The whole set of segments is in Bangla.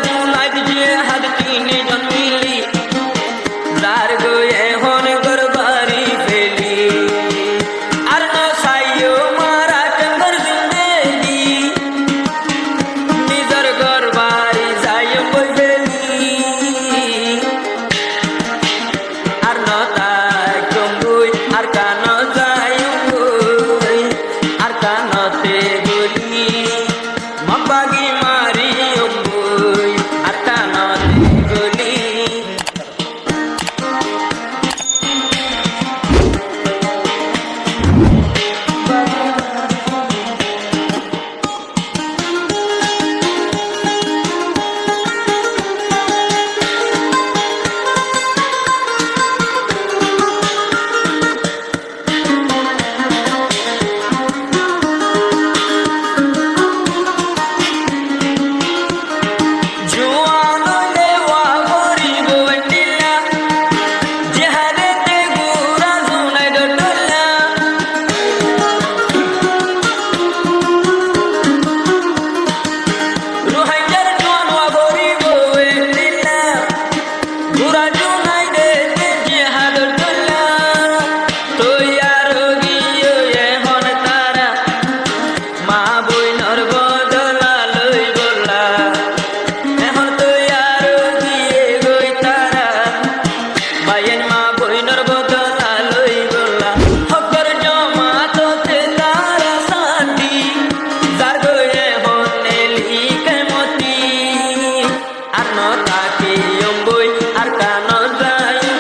জুনাইদ জিহাদ তিনজন মিলি যার গো এখন গরবারি ফেলি আর না সাইও মারা চঙ্গর জিন্দেগি নিজর গরবারি যাইও বই ফেলি আর না তাই চঙ্গুই আর কান যাইও বই আর কানতে গলি মবাগি মারি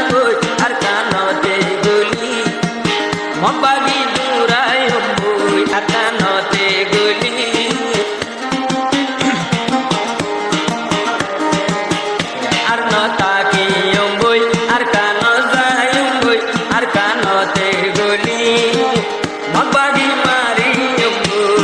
বই আর কানতে গলি মবাগি দুরাই বই আর কানতে গলি আর ন তাকি বই আর কান যাই বই আর কানতে গলি মবাগি মারি বই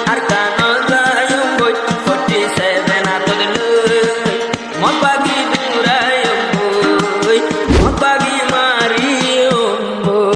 Arkan